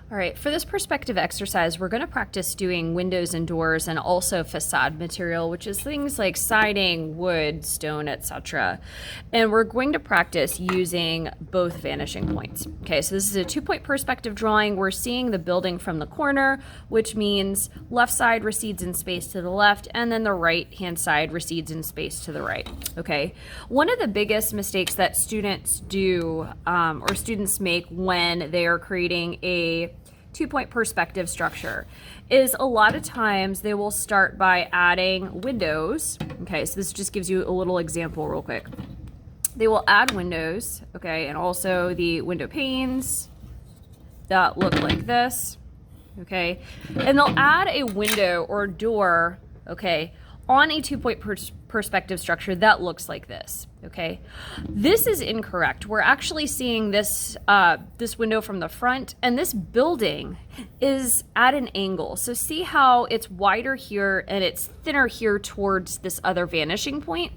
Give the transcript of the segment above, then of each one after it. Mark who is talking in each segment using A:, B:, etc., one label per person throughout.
A: All right, for this perspective exercise, we're going to practice doing windows and doors and also facade material, which is things like siding, wood, stone, etc. And we're going to practice using both vanishing points. Okay, so this is a 2-point perspective drawing. We're seeing the building from the corner, which means left side recedes in space to the left, and then the right-hand side recedes in space to the right. Okay, one of the biggest mistakes that students do or students make when they are creating a 2-point perspective structure is a lot of times they will start by adding windows. Okay, so this just gives you a little example real quick. They will add windows, okay, and also the window panes that look like this, okay, and they'll add a window or door, okay, on a 2-point perspective structure that looks like this, okay? This is incorrect. We're actually seeing this, this window from the front, and this building is at an angle. So see how it's wider here and it's thinner here towards this other vanishing point?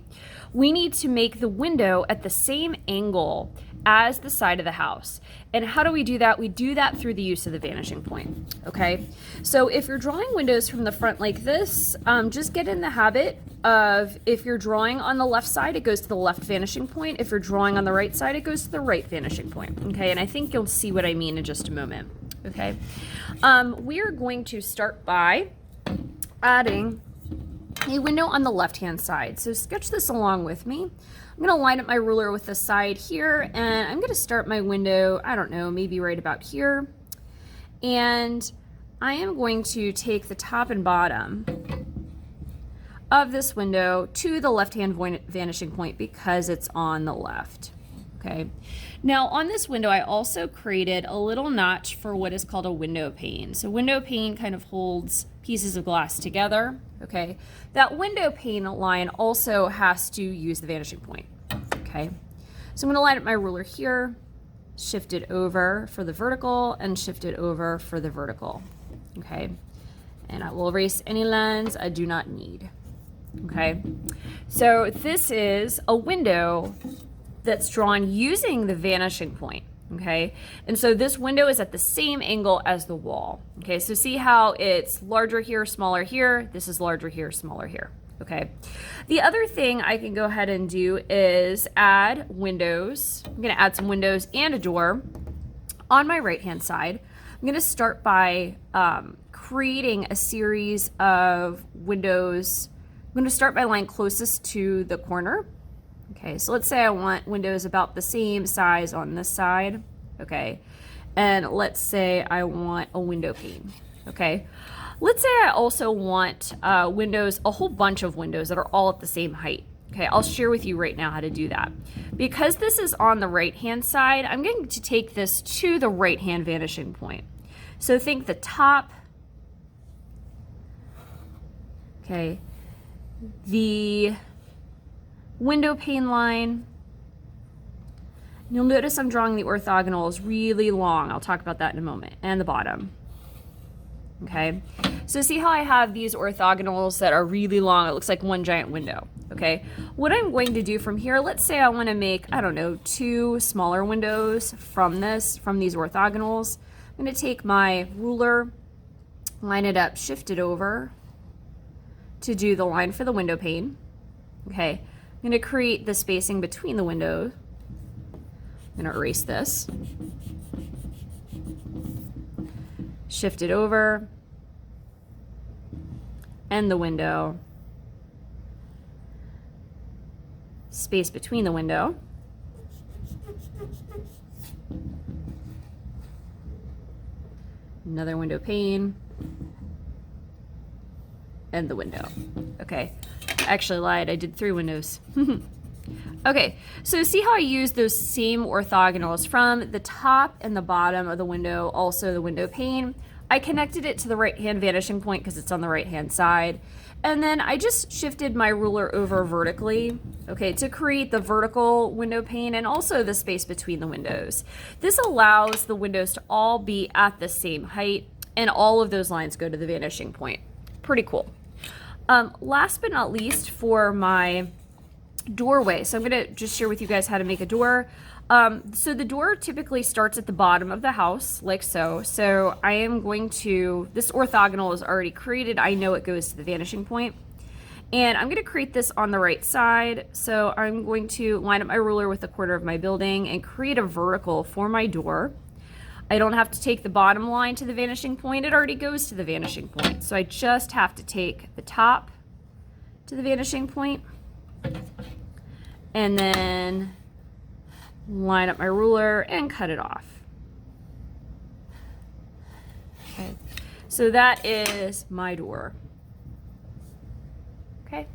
A: We need to make the window at the same angle as the side of the house. And how do we do that? We do that through the use of the vanishing point, okay? So if you're drawing windows from the front like this, just get in the habit of, if you're drawing on the left side, it goes to the left vanishing point. If you're drawing on the right side, it goes to the right vanishing point, okay? And I think you'll see what I mean in just a moment, okay? We are going to start by adding a window on the left-hand side. So sketch this along with me. I'm going to line up my ruler with the side here, and I'm going to start my window, I don't know, maybe right about here. And I am going to take the top and bottom of this window to the left-hand vanishing point because it's on the left. Okay. Now on this window, I also created a little notch for what is called a window pane. So window pane kind of holds pieces of glass together. Okay. That window pane line also has to use the vanishing point. Okay. So I'm going to line up my ruler here, shift it over for the vertical and shift it over for the vertical. Okay. And I will erase any lines I do not need. Okay. So this is a window that's drawn using the vanishing point, okay? And so this window is at the same angle as the wall, okay? So see how it's larger here, smaller here, this is larger here, smaller here, okay? The other thing I can go ahead and do is add windows. I'm gonna add some windows and a door on my right-hand side. I'm gonna start by creating a series of windows. I'm gonna start by line closest to the corner. Okay, so let's say I want windows about the same size on this side, okay? And let's say I want a window pane, okay? Let's say I also want windows, a whole bunch of windows that are all at the same height, okay? I'll share with you right now how to do that. Because this is on the right-hand side, I'm going to take this to the right-hand vanishing point. So think the top, okay, the window pane line. You'll notice I'm drawing the orthogonals really long. I'll talk about that in a moment. And the bottom. Okay, so see how I have these orthogonals that are really long? It looks like one giant window. Okay, what I'm going to do from here, let's say I want to make, I don't know, 2 smaller windows from these orthogonals. I'm going to take my ruler, line it up, shift it over to do the line for the window pane. Okay, I'm going to create the spacing between the windows. I'm going to erase this. Shift it over. And the window. Space between the window. Another window pane. And the window. Okay. I actually lied. I did 3 windows. Okay, so see how I use those same orthogonals from the top and the bottom of the window, also the window pane. I connected it to the right-hand vanishing point because it's on the right-hand side. And then I just shifted my ruler over vertically, okay, to create the vertical window pane and also the space between the windows. This allows the windows to all be at the same height and all of those lines go to the vanishing point. Pretty cool. Last but not least, for my doorway, so I'm going to just share with you guys how to make a door. So the door typically starts at the bottom of the house, like so. So I am going to, this orthogonal is already created. I know it goes to the vanishing point. And I'm going to create this on the right side. So I'm going to line up my ruler with the corner of my building and create a vertical for my door. I don't have to take the bottom line to the vanishing point. It already goes to the vanishing point. So I just have to take the top to the vanishing point and then line up my ruler and cut it off. Okay, so that is my door. Okay.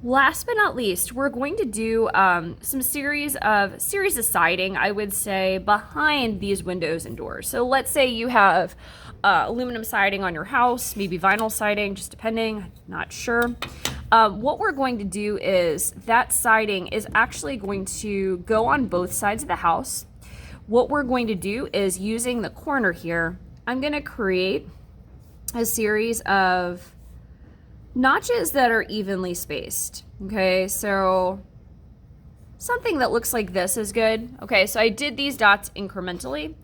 A: Last but not least, we're going to do some series of siding, I would say, behind these windows and doors. So let's say you have aluminum siding on your house, maybe vinyl siding, just depending, not sure. What we're going to do is that siding is actually going to go on both sides of the house. What we're going to do is, using the corner here, I'm going to create a series of notches that are evenly spaced. Okay, so something that looks like this is good. Okay, so I did these dots incrementally.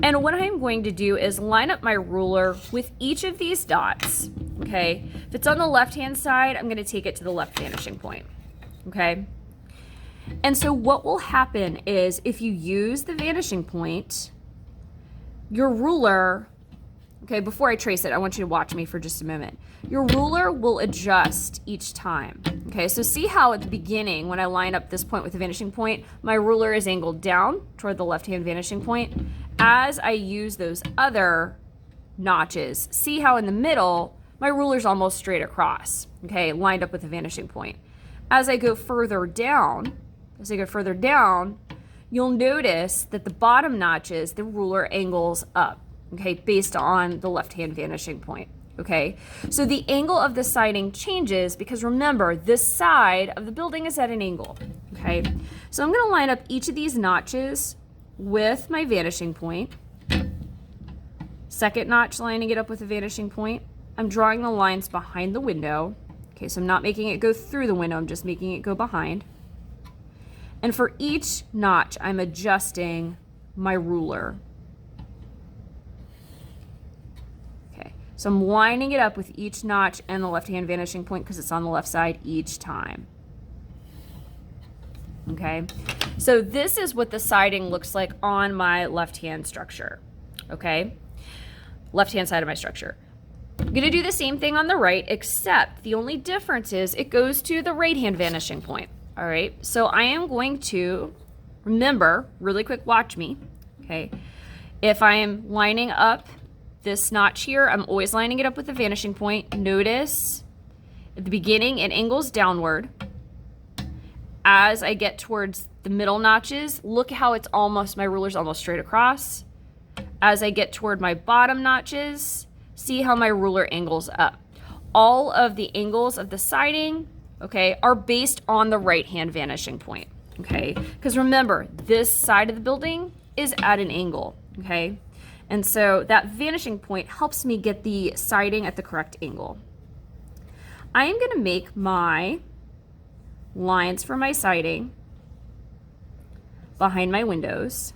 A: And what I'm going to do is line up my ruler with each of these dots. Okay, if it's on the left-hand side, I'm going to take it to the left vanishing point. Okay, and so what will happen is, if you use the vanishing point, your ruler, okay, before I trace it, I want you to watch me for just a moment. Your ruler will adjust each time. Okay, so see how at the beginning, when I line up this point with the vanishing point, my ruler is angled down toward the left-hand vanishing point. As I use those other notches, see how in the middle, my ruler's almost straight across, okay, lined up with the vanishing point. As I go further down, you'll notice that the bottom notches, the ruler angles up, okay, based on the left-hand vanishing point. Okay, so the angle of the siding changes because, remember, this side of the building is at an angle. Okay, so I'm going to line up each of these notches with my vanishing point. Second notch, lining it up with the vanishing point. I'm drawing the lines behind the window. Okay, so I'm not making it go through the window, I'm just making it go behind. And for each notch, I'm adjusting my ruler. So I'm lining it up with each notch and the left-hand vanishing point because it's on the left side each time. Okay, so this is what the siding looks like on my left-hand structure. Okay, left-hand side of my structure. I'm going to do the same thing on the right, except the only difference is it goes to the right-hand vanishing point. All right, so I am going to, remember, really quick, watch me. Okay, if I am lining up this notch here, I'm always lining it up with the vanishing point. Notice at the beginning it angles downward. As I get towards the middle notches, look how it's almost, my ruler's almost straight across. As I get toward my bottom notches, see how my ruler angles up. All of the angles of the siding, okay, are based on the right-hand vanishing point, okay? Because remember, this side of the building is at an angle, okay? And so that vanishing point helps me get the siding at the correct angle. I am going to make my lines for my siding behind my windows.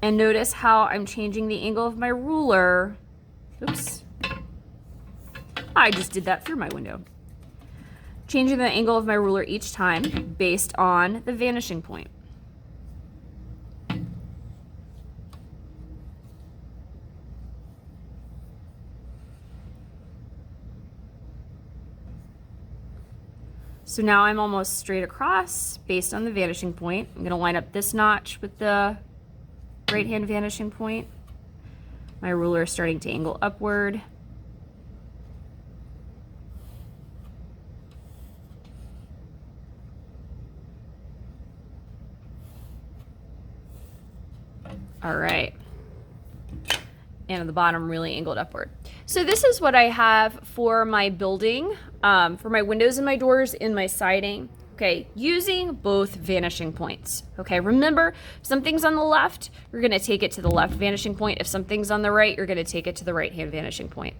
A: And notice how I'm changing the angle of my ruler. Oops. I just did that through my window. Changing the angle of my ruler each time based on the vanishing point. So now I'm almost straight across based on the vanishing point. I'm going to line up this notch with the right-hand vanishing point. My ruler is starting to angle upward. All right. And at the bottom, really angled upward. So this is what I have for my building, for my windows and my doors in my siding. Okay, using both vanishing points. Okay, remember, if something's on the left, you're gonna take it to the left vanishing point. If something's on the right, you're gonna take it to the right-hand vanishing point.